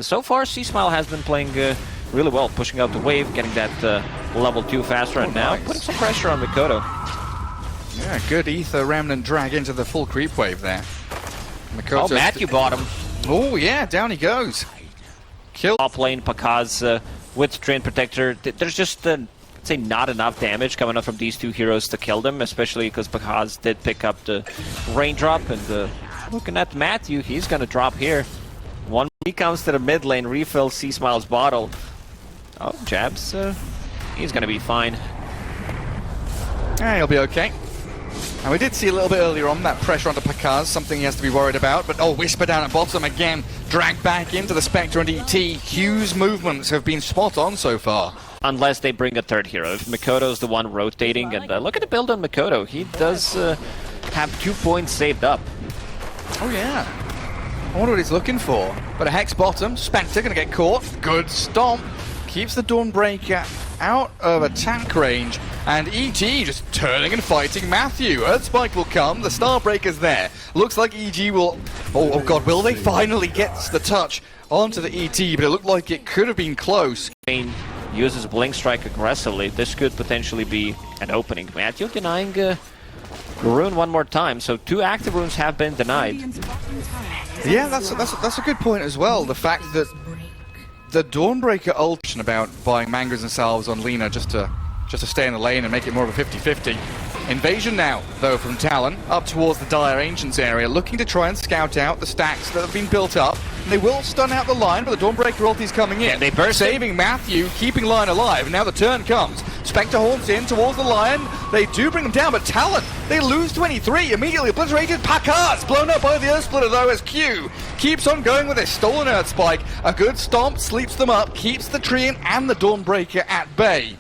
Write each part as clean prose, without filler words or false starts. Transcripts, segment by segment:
so far, C-Smile has been playing really well, pushing out the wave, getting that level 2 faster, and now putting some pressure on Mikoto. Yeah, good Ether Remnant drag into the full creep wave there. Mikoto. Oh, Matthew bought him. Oh, yeah, down he goes. Kill. Top lane, Pakaz with Drain Protector. There's just, say, not enough damage coming up from these two heroes to kill them, especially because Pakaz did pick up the raindrop. And looking at Matthew, he's going to drop here. One, he comes to the mid lane, refills C-Smile's bottle. Oh, Jabs, he's going to be fine. Yeah, he'll be okay. And we did see a little bit earlier on that pressure onto Pakaz, something he has to be worried about. But Whisper down at bottom again, dragged back into the Spectre and ET. Q's movements have been spot on so far. Unless they bring a third hero. If Mikoto's the one rotating, and look at the build on Mikoto. He does have 2 points saved up. Oh yeah. I wonder what he's looking for. But a Hex bottom, Spectre gonna get caught. Good stomp. Keeps the Dawnbreaker out of attack range. And EG just turning and fighting Matthew. Earthspike will come, the Starbreaker's there. Looks like EG will... Oh god, will they finally get the touch onto the ET? But it looked like it could have been close. Uses Blink Strike aggressively. This could potentially be an opening. Matthew denying Rune one more time. So 2 active runes have been denied. Yeah, that's a good point as well. The fact that the Dawnbreaker ult about buying mangas and salves on Lina just to stay in the lane and make it more of a 50-50. Invasion now, though, from Talon, up towards the Dire Ancients area, looking to try and scout out the stacks that have been built up. And they will stun out the line, but the Dawnbreaker ulti's coming in. They burst saving Matthew, keeping line alive. Now the turn comes. Spectre haunts in towards the Lion. They do bring him down, but Talon, they lose 23. Immediately obliterated. Pakaz, blown up by the Earth Splitter, though, as Q keeps on going with his stolen Earth Spike. A good stomp, sleeps them up, keeps the Treant and the Dawnbreaker at bay.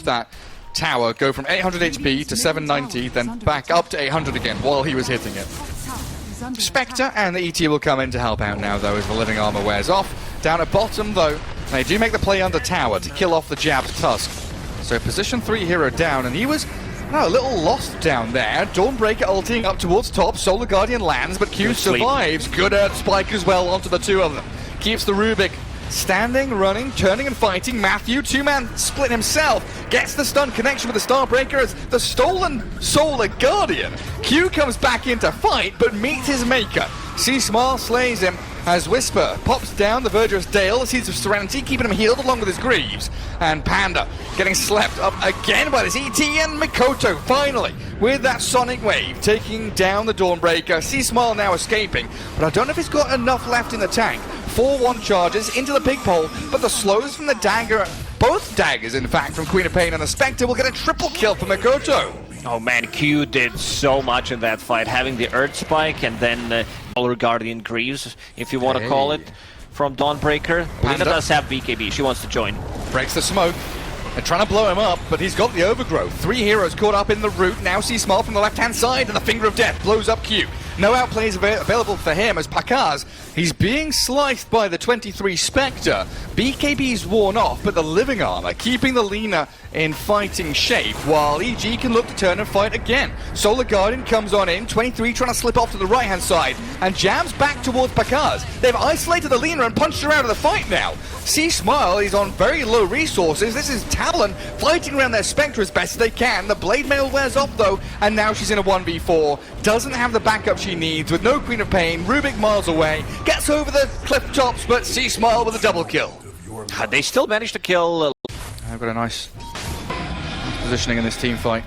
That tower go from 800 HP to 790, then back up to 800 again while he was hitting it. Spectre and the ET will come in to help out now, though, as the living armor wears off. Down at bottom, though, they do make the play under tower to kill off the Jab's Tusk. So position 3 hero down, and he was a little lost down there. Dawnbreaker ulting up towards top, Solar Guardian lands, but Q survives. Good Earth Spike as well onto the 2 of them. Keeps the Rubik standing, running, turning and fighting. Matthew, 2-man split himself, gets the stun connection with the Starbreaker as the stolen Solar Guardian. Q comes back into fight, but meets his maker. C-Smile slays him as Whisper pops down the Verdurous Dale, Seeds of Serenity, keeping him healed along with his Greaves. And Panda getting slept up again by this ET, and Mikoto finally with that Sonic Wave taking down the Dawnbreaker. C-Smile now escaping, but I don't know if he's got enough left in the tank. 4-1 charges into the pig pole, but the slows from the dagger, both daggers in fact, from Queen of Pain and the Spectre will get a triple kill for Mikoto. Oh man, Q did so much in that fight, having the Earth Spike and then Solar Guardian Greaves, if you want to call it, from Dawnbreaker. Lina does have BKB, she wants to join. Breaks the smoke. They're trying to blow him up, but he's got the overgrowth. 3 heroes caught up in the root. Now C-Smile from the left-hand side, and the Finger of Death blows up Q. No outplays available for him as Pakaz, he's being sliced by the 23 Spectre. BKB's worn off, but the living armor keeping the Lina in fighting shape, while EG can look to turn and fight again. Solar Guardian comes on in, 23 trying to slip off to the right-hand side, and jams back towards Pakaz. They've isolated the Lina and punched her out of the fight now. C-Smile is on very low resources. This is Talon fighting around their Spectre as best as they can. The Blade Mail wears off, though, and now she's in a 1v4. Doesn't have the backup she needs, with no Queen of Pain. Rubik miles away, gets over the cliff tops, but C-Smile with a double kill. They still managed to kill... I've got a nice positioning in this team fight.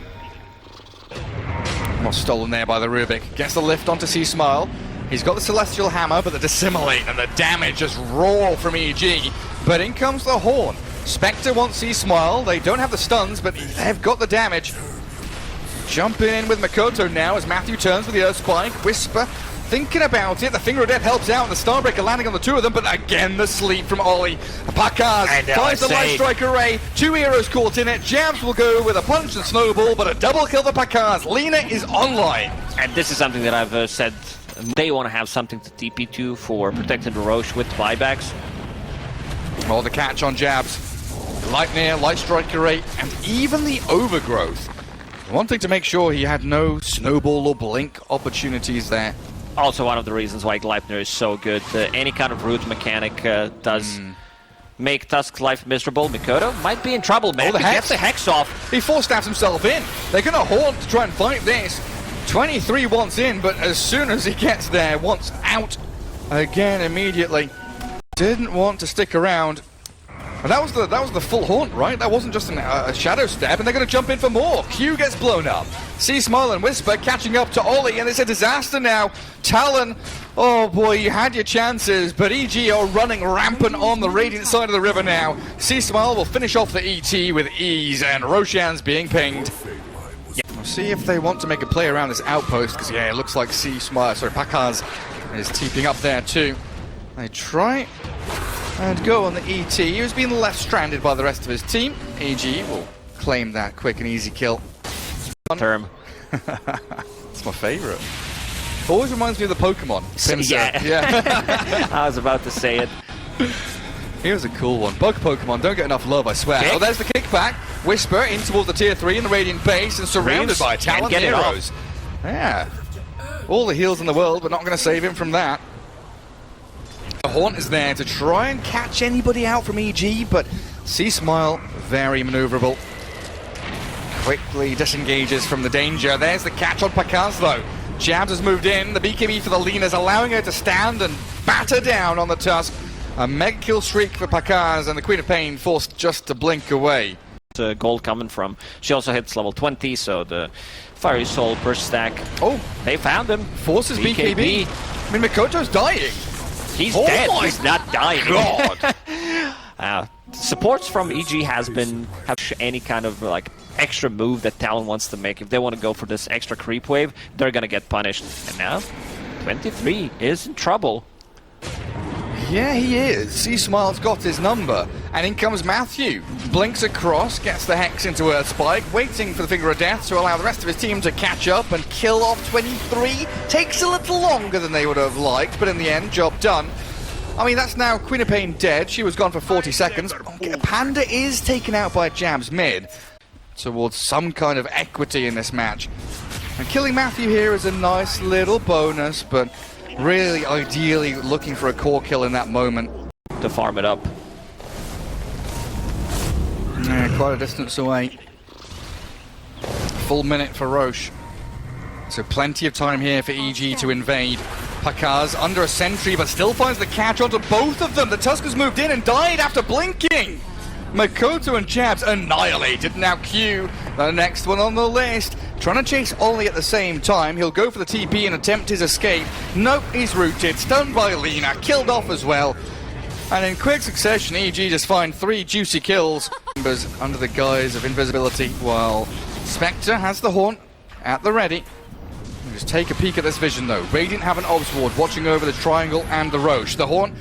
Not stolen there by the Rubik. Gets the lift onto C-Smile. He's got the Celestial Hammer, but the Dissimilate and the damage just raw from EG. But in comes the Horn. Spectre wants C-Smile. They don't have the stuns, but they've got the damage. Jumping in with Mikoto now as Matthew turns with the Earth Spike. Whisper thinking about it. The Finger of Death helps out, and the Starbreaker landing on the 2 of them, but again the sleep from Ollie. Pakaz finds the Light Strike Array. 2 heroes caught in it. Jams will go with a punch and snowball, but a double kill for Pakaz. Lina is online. And this is something that I've said. They want to have something to TP to for protecting the Roche with buybacks. Well, the catch on Jabs. Lightning, Light Strike Array, and even the Overgrowth. One thing to make sure he had no snowball or blink opportunities there. also one of the reasons why Gleipnir is so good. Any kind of root mechanic does make Tusk's life miserable. Mikoto might be in trouble, man. Oh, He gets the Hex off. He force-stabs himself in. They're going to haunt to try and fight this. 23 wants in, but as soon as he gets there, wants out again immediately. Didn't want to stick around. And that was the full haunt, right? That wasn't just a shadow step, and they're going to jump in for more. Q gets blown up. Smile and Whisper catching up to Ollie, and it's a disaster now. Talon, oh boy, you had your chances, but EG are running rampant on the Radiant side of the river now. Smile will finish off the ET with ease, and Roshan's being pinged. We'll see if they want to make a play around this outpost, because yeah, it looks like Pakaz is TPing up there too. They try and go on the ET, who's been left stranded by the rest of his team. EG will claim that quick and easy kill. Term. It's my favourite. Always reminds me of the Pokemon. Pinsir. Yeah. I was about to say it. Here's a cool one. Bug Pokemon don't get enough love, I swear. Kick. Oh, there's the kickback. Whisper in towards the tier 3 in the Radiant base and surrounded by Talon heroes. Yeah. All the heals in the world, but not going to save him from that. The Haunt is there to try and catch anybody out from EG, but Smile, very maneuverable. Quickly disengages from the danger. There's the catch on Pakaz though. Jabs has moved in. The BKB for the Linas, allowing her to stand and batter down on the Tusk. A mega kill streak for Pakaz, and the Queen of Pain forced just to blink away. Gold coming from. She also hits level 20, so the Fiery Soul burst stack. Oh, they found him. Forces BKB. I mean, Mikoto's dying. He's dead. He's not dying. God. Supports from EG have any kind of like extra move that Talon wants to make. If they want to go for this extra creep wave, they're gonna get punished. And now, 23 is in trouble. Yeah, he is. Smile's got his number. And in comes Matthew. Blinks across, gets the Hex into Earth Spike, waiting for the Finger of Death to allow the rest of his team to catch up and kill off 23. Takes a little longer than they would have liked, but in the end, job done. I mean, that's now Queen of Pain dead. She was gone for 40 seconds. Panda is taken out by Jabs mid towards some kind of equity in this match. And killing Matthew here is a nice little bonus, but really, ideally, looking for a core kill in that moment. To farm it up. Yeah, quite a distance away. Full minute for Roche. So plenty of time here for EG to invade. Pakaz under a sentry, but still finds the catch onto both of them. The Tuskers moved in and died after blinking. Mikoto and Jabs annihilated. Now Q, the next one on the list. Trying to chase Ollie at the same time. He'll go for the TP and attempt his escape. Nope, he's rooted. Stunned by Lina. Killed off as well. And in quick succession, EG just find 3 juicy kills. Under the guise of invisibility, while Spectre has the Haunt at the ready. Just take a peek at this vision though. Radiant have an Obs Ward watching over the Triangle and the Roche. The Haunt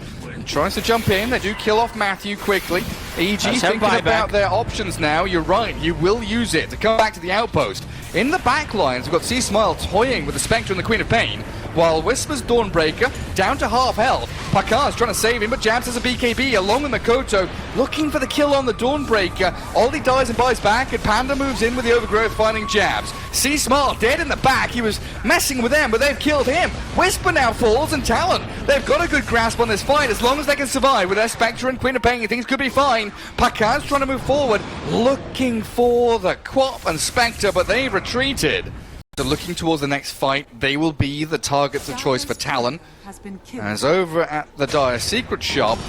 tries to jump in. They do kill off Matthew quickly. EG thinking about their options now. You're right, you will use it to come back to the outpost. In the back lines, we've got Smile toying with the Spectre and the Queen of Pain, while Whisper's Dawnbreaker down to half health. Pakaz trying to save him, but Jabs has a BKB along with Mikoto, looking for the kill on the Dawnbreaker. Ollie dies and buys back, and Panda moves in with the Overgrowth, finding Jabs. Smile dead in the back. He was messing with them, but they've killed him. Whisper now falls, and Talon. They've got a good grasp on this fight. As long as they can survive with their Spectre and Queen of Pain, things could be fine. Pakaz trying to move forward, looking for the Quap and Spectre, but they retreated. So looking towards the next fight, they will be the targets of choice for Talon. As over at the Dire Secret shop,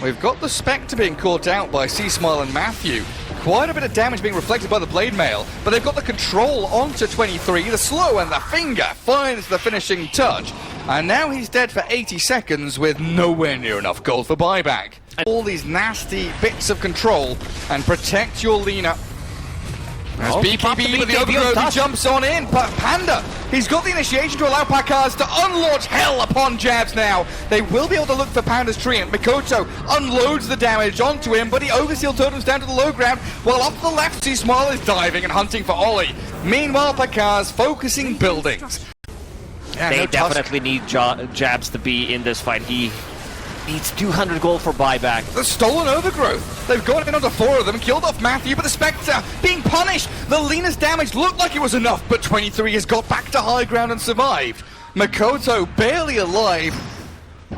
we've got the Spectre being caught out by Smile and Matthew. Quite a bit of damage being reflected by the Blade Mail, but they've got the control onto 23. The slow and the finger finds the finishing touch. And now he's dead for 80 seconds with nowhere near enough gold for buyback. All these nasty bits of control and protect your Lina. As BKB with the Overgrowth, he jumps on in. Panda, he's got the initiation to allow Pakaz to unlaunch hell upon Jabs now. They will be able to look for Panda's Treant. Mikoto unloads the damage onto him, but he overseal totems down to the low ground, while off the left, Smile is diving and hunting for Ollie. Meanwhile, Pakaz focusing buildings. Yeah, they definitely need Jabs to be in this fight. He needs 200 gold for buyback. The stolen Overgrowth. They've got in onto 4 of them, killed off Matthew, but the Spectre being punished. The Lina's damage looked like it was enough, but 23 has got back to high ground and survived. Makoto barely alive.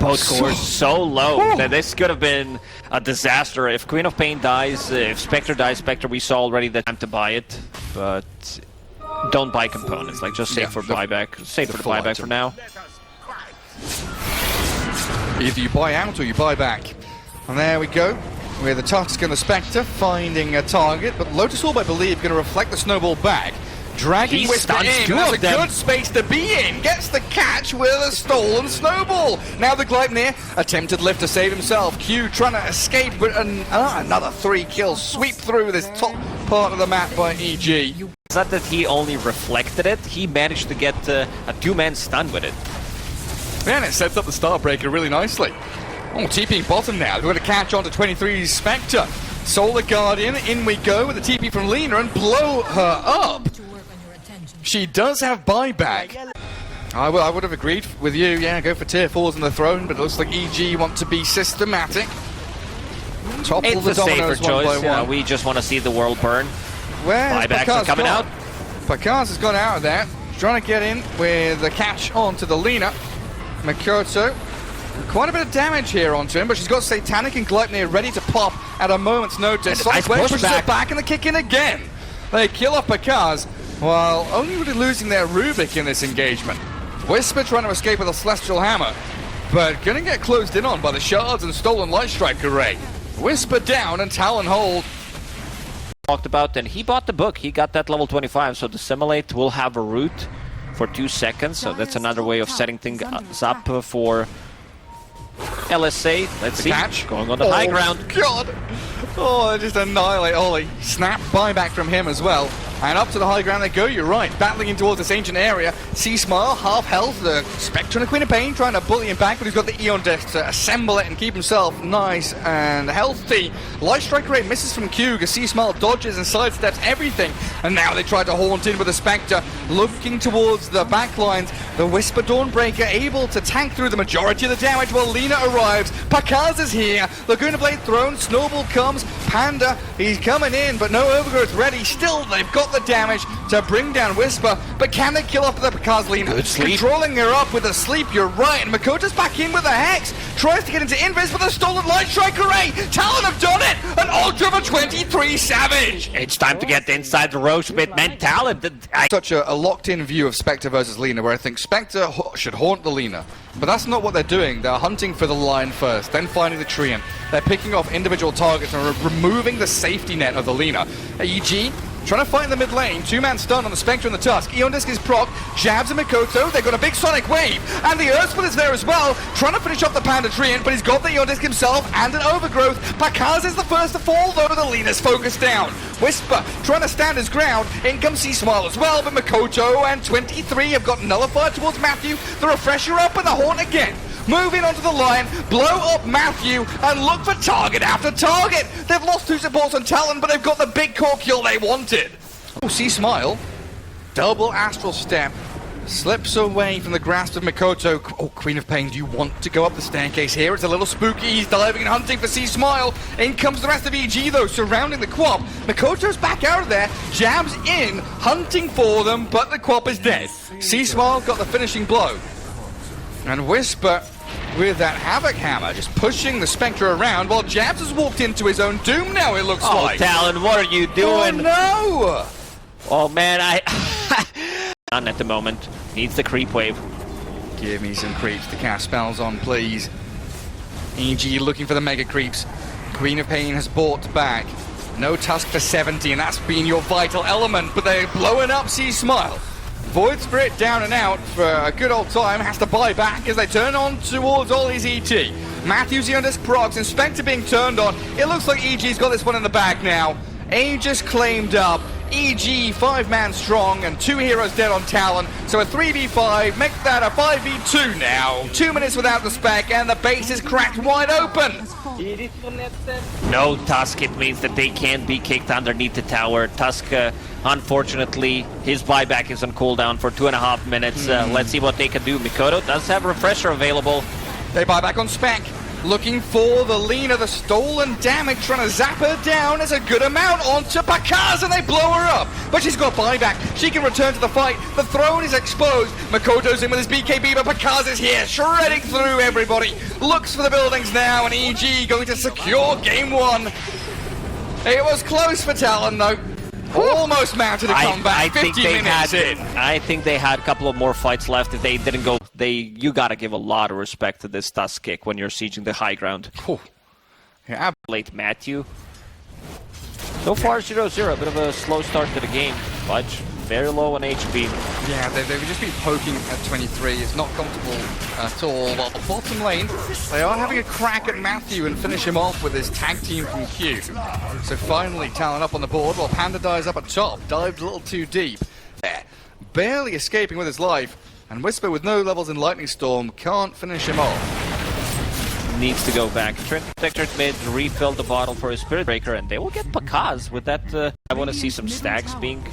Both scores so low that this could have been a disaster. If Queen of Pain dies, if Spectre dies, Spectre, we saw already the time to buy it, but don't buy components. Like, just save for buyback. Save for the buyback for now. Either you buy out or you buy back. And there we go. With the Tusk and the Spectre finding a target, but Lotus Orb, I believe, going to reflect the snowball back. Dragging Whisper in, that's a good space to be in. Gets the catch with a stolen snowball. Now the Gleipnir, attempted lift to save himself. Q trying to escape, but another 3 kills sweep through this top part of the map by EG. It's not that he only reflected it, he managed to get a 2-man stun with it. Man, it sets up the Starbreaker really nicely. Oh, TPing bottom now. We're going to catch on to 23's Spectre. Solar Guardian, in we go with the TP from Lina and blow her up. She does have buyback. I would have agreed with you, yeah, go for tier 4s on the throne, but it looks like EG want to be systematic. Topple It's the a safer dominoes one by choice, one. we just want to see the world burn. Where's Buybacks are coming out. Pakaz has gone out of there. Trying to get in with the catch onto the Lina. Makoto. Quite a bit of damage here onto him, but she's got Satanic and Gleipnir ready to pop at a moment's notice. Nice pushes her back and the kick in again. They kill off Pakaz, while only really losing their Rubik in this engagement. Whisper trying to escape with a Celestial Hammer, but going to get closed in on by the Shards and Stolen Light Strike Array. Whisper down and Talon hold. Talked about, and he bought the book. He got that level 25, so the Simulate will have a root for 2 seconds, so that's another way of setting things up for LSA. Let's see. Catch. Going on the high ground. God! Oh, just annihilate Ollie. Snap buyback from him as well. And up to the high ground they go, you're right. Battling in towards this ancient area. C-Smile, half health. The Spectre and the Queen of Pain trying to bully him back, but he's got the Eon Disc to assemble it and keep himself nice and healthy. Light Strike Ray misses from Q. C-Smile dodges and sidesteps everything. And now they try to haunt in with the Spectre. Looking towards the back lines. The Whisper Dawnbreaker able to tank through the majority of the damage while Lina arrives. Pakaz is here. Laguna Blade thrown. Snowball comes. Panda, he's coming in, but no Overgrowth ready. Still, they've got the damage to bring down Whisper, but can they kill off the Pakaz Lina? Good sleep. Controlling her up with a sleep, you're right, and Makoto's back in with a Hex. Tries to get into Invis with a Stolen Light Strike Array. Talon have done it! An Ultra for 23 Savage! It's time to get inside the Roche Pit, man. Talon. Such a locked-in view of Spectre versus Lina, where I think Spectre should haunt the Lina. But that's not what they're doing. They're hunting for the line first, then finding the Treant. They're picking off individual targets and removing the safety net of the Lina. EG trying to fight in the mid lane. 2-man stun on the Spectre and the Tusk. Eon Disc is proc. Jabs and Makoto. They've got a big Sonic Wave. And the Earthsplit is there as well. Trying to finish off the Panda Treant, but he's got the Eon Disc himself and an Overgrowth. Pakaz is the first to fall, though the Lina's focused down. Whisper trying to stand his ground. In comes C-Smile as well, but Makoto and 23 have got nullified towards Matthew. The Refresher up and the Haunt again. Moving onto the line, blow up Matthew, and look for target after target. They've lost 2 supports on Talon, but they've got the big core kill they wanted. Oh, C-Smile, double Astral Step, slips away from the grasp of Makoto. Oh, Queen of Pain, do you want to go up the staircase here? It's a little spooky. He's diving and hunting for C-Smile. In comes the rest of EG, though, surrounding the Quap. Makoto's back out of there, jabs in, hunting for them, but the Quap is dead. C-Smile got the finishing blow. And Whisper with that Havoc Hammer just pushing the Spectre around while Jabs has walked into his own doom now, it looks like. Oh, Talon, what are you doing? Oh, no! Oh, man, None at the moment. Needs the creep wave. Give me some creeps to cast spells on, please. EG looking for the mega creeps. Queen of Pain has bought back. No Tusk for 70, and that's been your vital element, but they're blowing up C-Smile. Void Spirit down and out for a good old time, has to buy back as they turn on towards Ollie's ET. Matthew's Eon Disc procs, Inspector being turned on. It looks like EG's got this one in the bag now. Aegis claimed up. EG 5-man strong and 2 heroes dead on Talon. So a 3v5, make that a 5v2 now. 2 minutes without the spec and the base is cracked wide open. No Tusk, it means that they can't be kicked underneath the tower. Tusk, unfortunately, his buyback is on cooldown for 2.5 minutes. Let's see what they can do. Mikoto does have Refresher available. They buy back on spec. looking for the Lina, the stolen damage, trying to zap her down. It's a good amount onto Pakaz, and they blow her up. But she's got buyback. She can return to the fight. The throne is exposed. Makoto's in with his BKB, but Pakaz is here, shredding through everybody. Looks for the buildings now, and EG going to secure game one. It was close for Talon, though. Almost mounted a comeback. 50 minutes in. I think they had a couple of more fights left. If they didn't go, you gotta give a lot of respect to this Tusk kick when you're sieging the high ground. Yeah, Late Matthew. So far 0-0, a bit of a slow start to the game. Fudge, very low on HP. Yeah, they've just been poking at 23. It's not comfortable at all. While the bottom lane, they are having a crack at Matthew and finish him off with his tag team from Q. So finally, Talon up on the board while Panda dies up at top. Dived a little too deep. There, barely escaping with his life. And Whisper with no levels in Lightning Storm can't finish him off. Needs to go back. Trent Protector mid, refill the bottle for his Spirit Breaker, and they will get Pakaz with that. I want to see some stacks being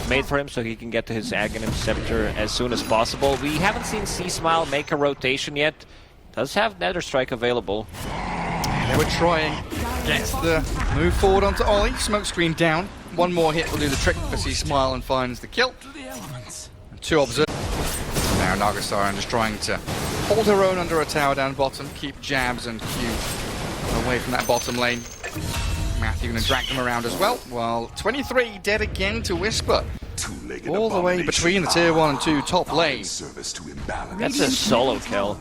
made for him so he can get to his Aghanim Scepter as soon as possible. We haven't seen C-Smile make a rotation yet. Does have Nether Strike available. They were trying. Gets the move forward onto Ollie. Smoke screen down. One more hit will do the trick for C-Smile and finds the kill. And 2 observe. Now Nagasaran just trying to hold her own under a tower down bottom, keep Jabs and Q away from that bottom lane. Matthew going to drag them around as well, while 23 dead again to Whisper. All the way between the tier 1 and 2 top lane. That's a solo kill.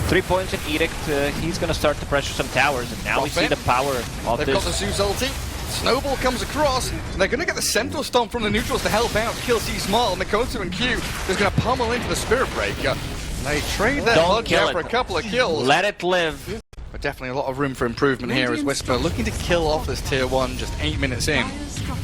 3 points in Edict, he's going to start to pressure some towers, and now we see the power of They've this. got the Zeus ulti. Snowball comes across, and they're going to get the Centaur Stomp from the neutrals to help out, kill C-Smile. Makoto and Q is going to pummel into the Spirit Breaker. They trade that Bludge out for a couple of kills. Let it live. But definitely a lot of room for improvement here as Whisper looking to kill off this tier 1 just 8 minutes in.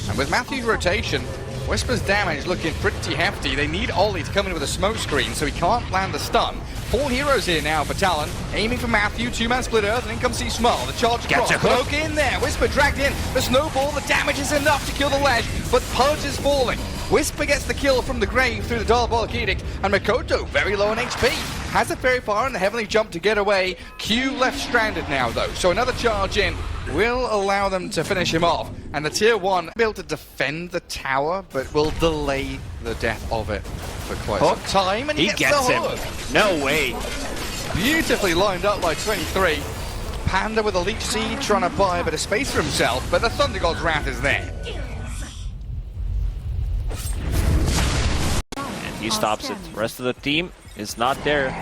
And with Matthew's rotation, Whisper's damage looking pretty hefty. They need Ollie to come in with a smoke screen so he can't land the stun. 4 heroes here now for Talon, aiming for Matthew, 2-man split earth, and in comes C-Smile. The charge across, poke in there, Whisper dragged in, the snowball, the damage is enough to kill the ledge, but Pudge is falling. Whisper gets the kill from the grave through the Diabolic Edict, and Makoto, very low on HP, has it very far in the Heavenly Jump to get away. Q left stranded now though, so another charge in will allow them to finish him off. And the tier 1 will be able to defend the tower, but will delay the death of it for quite some time. And he gets the hook. No way. Beautifully lined up by 23. Panda with a Leech Seed trying to buy a bit of space for himself, but the Thunder God's Wrath is there. And he stops it. The rest of the team is not there.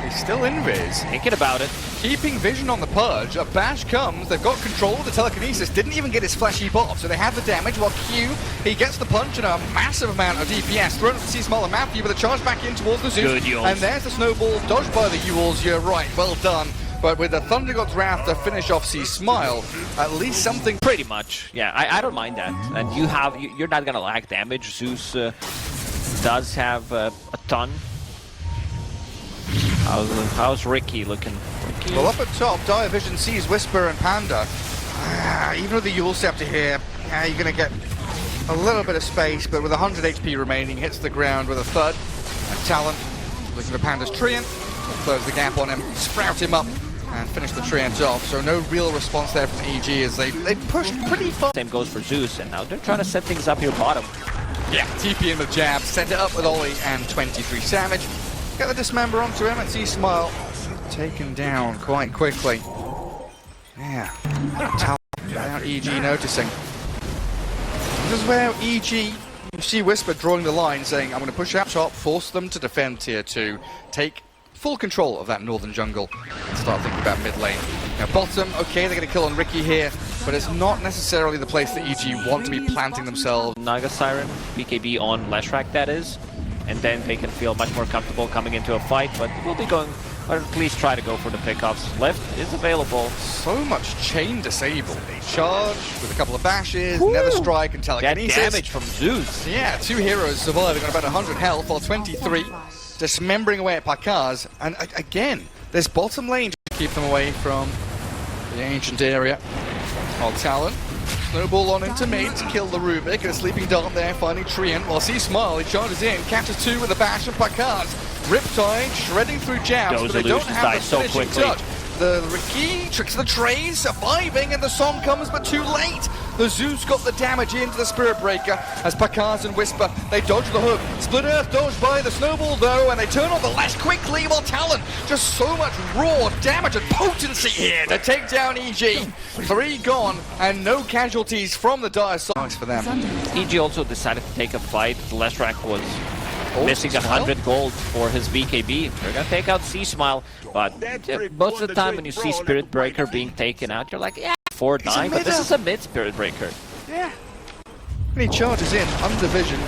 He's still in Viz. Thinking about it. Keeping vision on the Purge. A bash comes. They've got control of the telekinesis. Didn't even get his flesh heap off. So they have the damage while Q, he gets the punch and a massive amount of DPS. Thrown up to C-Smile and Matthew with a charge back in towards the Zeus. And there's the snowball. Dodged by the Yules. You're right. Well done. But with the Thunder God's Wrath to finish off C-Smile, at least something... Pretty much. Yeah, I don't mind that. And you're not going to lack damage. Zeus does have a ton. How's Ricky looking? Ricky? Well, up at top, Dire Vision sees Whisper and Panda. Even with the Yule Scepter here, you're going to get a little bit of space, but with 100 HP remaining, hits the ground with a thud. And Talon looking for Panda's Treant, close the gap on him, sprout him up, and finish the Treant off. So no real response there from EG as they pushed pretty far. Same goes for Zeus, and now they're trying to set things up here bottom. Yeah, TP in with Jab, set it up with Ollie and 23 Savage. Get the Dismember onto him and C-Smile taken down quite quickly. Yeah, Talon without EG noticing. This is where EG, you see Whisper drawing the line saying, I'm going to push out top, force them to defend tier 2, take full control of that northern jungle and start thinking about mid lane. Now bottom, okay, they're going to kill on Ricky here, but it's not necessarily the place that EG want to be planting themselves. Naga Siren, BKB on Leshrac that is. And then they can feel much more comfortable coming into a fight, but we'll be going, or at least try to go for the pickups. Left is available. So much chain disabled. A charge with a couple of bashes, Nether Strike and telekinesis. That damage from Zeus. Yeah, 2 heroes surviving on about 100 health, while 23 dismembering away at Pakaz. And again, this bottom lane to keep them away from the ancient area. While Talon, snowball on into mid to kill the Rubik, and a sleeping dart there finding Treant, while C-Smile, he charges in, catches 2 with a bash and Pakaz. Riptide shredding through jabs, Those but they don't have the so finishing quickly. touch. the Ricky, tricks the trade, surviving, and the song comes but too late. The Zeus got the damage into the Spirit Breaker as Pakaz and Whisper, they dodge the hook. Split Earth dodged by the Snowball though, and they turn on the lash quickly, while Talon, just so much raw damage and potency here to take down EG. 3 gone, and no casualties from the dire side for them. EG also decided to take a fight. The Leshrac was missing 100 gold for his BKB. They're gonna take out C-Smile, but most of the time when you see Spirit Breaker being taken out, you're like, yeah, 4-9, but this is a mid Spirit Breaker. Yeah. And he charges in, under vision,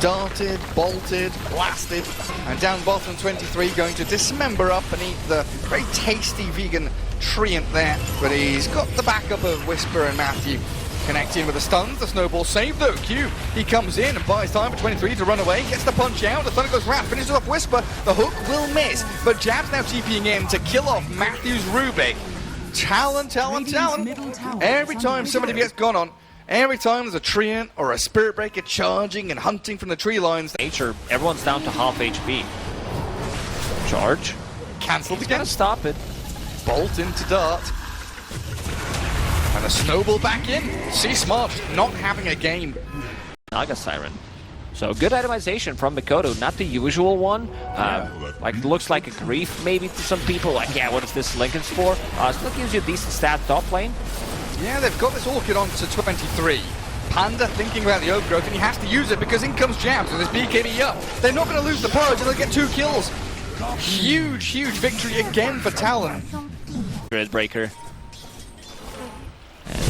darted, bolted, blasted, and down bottom 23 going to dismember up and eat the very tasty vegan treant there, but he's got the backup of Whisper and Matthew. Connecting with the stuns, the Snowball save though. Q, he comes in and buys time for 23 to run away, gets the punch out, the Thunder goes wrap, finishes off Whisper, the hook will miss, but Jab's now TPing in to kill off Matthew's Rubik. Talon. Every time somebody gets gone on, every time there's a treant or a Spirit Breaker charging and hunting from the tree lines. Nature, everyone's down to half HP. Charge. Cancelled again. Gonna stop it. Bolt into Dart. And a Snowball back in. C-Smart not having a game. Naga Siren. So good itemization from Mikoto, not the usual one. Like looks like a grief maybe to some people. Like, yeah, what is this Lincoln's for? Still gives you a decent stat top lane. Yeah, they've got this Orchid on to 23. Panda thinking about the overgrowth, and he has to use it because in comes Jabs with his BKB up. They're not going to lose the purge, and they'll get 2 kills. Huge victory again for Talon. Spirit Breaker.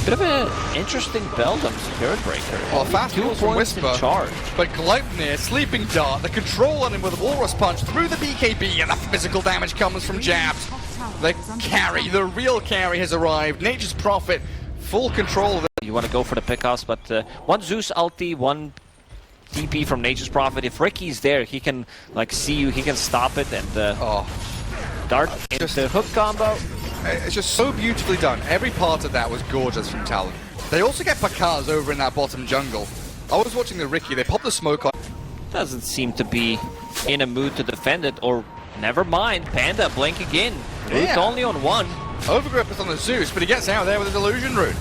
Bit of an interesting build on Spirit Breaker. Well, fast 2 kills from points in Whisper, charge. but Gleipnir, Sleeping Dart, the control on him with a Walrus Punch through the BKB, and the physical damage comes from Jabs. The carry, the real carry has arrived. Nature's Prophet, full control of it. You want to go for the pickoffs, but one Zeus ulti, one TP from Nature's Prophet. If Ricky's there, he can like see you, he can stop it, and Dart into the hook combo. It's just so beautifully done. Every part of that was gorgeous from Talon. They also get Pakaz over in that bottom jungle. I was watching the Ricky, they popped the smoke on. Doesn't seem to be in a mood to defend it, or never mind, Panda blink again. It's only on 1. Overgrip is on the Zeus, but he gets out there with a Delusion Rune.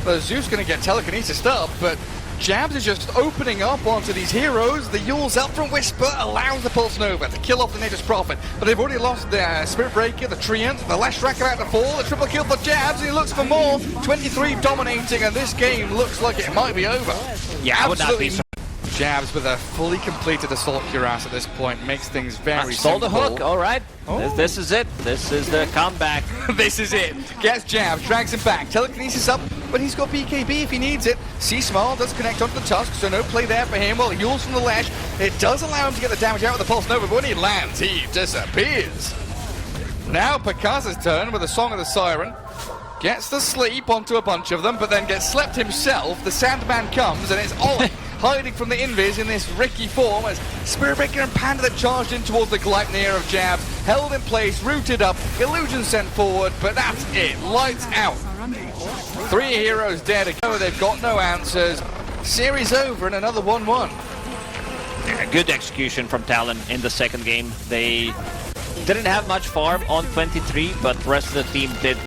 The Zeus going to get telekinesis up, but Jabs is just opening up onto these heroes. The Yule's up from Whisper, allows the Pulse Nova to kill off the Nature's Prophet, but they've already lost the Spirit Breaker, the Treant, the Leshrac about to fall, the triple kill for Jabs, and he looks for more. 23 dominating, and this game looks like it might be over. Yeah, I would not be. Jabs with a fully completed Assault Cuirass at this point makes things very stole simple. the hook, alright. This is it. This is the comeback. This is it. Gets Jabs, drags him back. Telekinesis up, but he's got BKB if he needs it. C-Smile does connect onto the Tusk, so no play there for him. While Yules from the Lash, it does allow him to get the damage out with the Pulse Nova, but when he lands, he disappears. Now Pakaz's turn with the Song of the Siren. Gets the sleep onto a bunch of them, but then gets slept himself. The Sandman comes, and it's Ollie hiding from the Invis in this Ricky form as Spirit Breaker and Panda that charged in towards the Gleipnir of Jabs. Held in place, rooted up, Illusion sent forward, but that's it. Lights out. 3 heroes dead ago, they've got no answers. Series over and another 1-1. Yeah, good execution from Talon in the second game. They didn't have much farm on 23, but the rest of the team did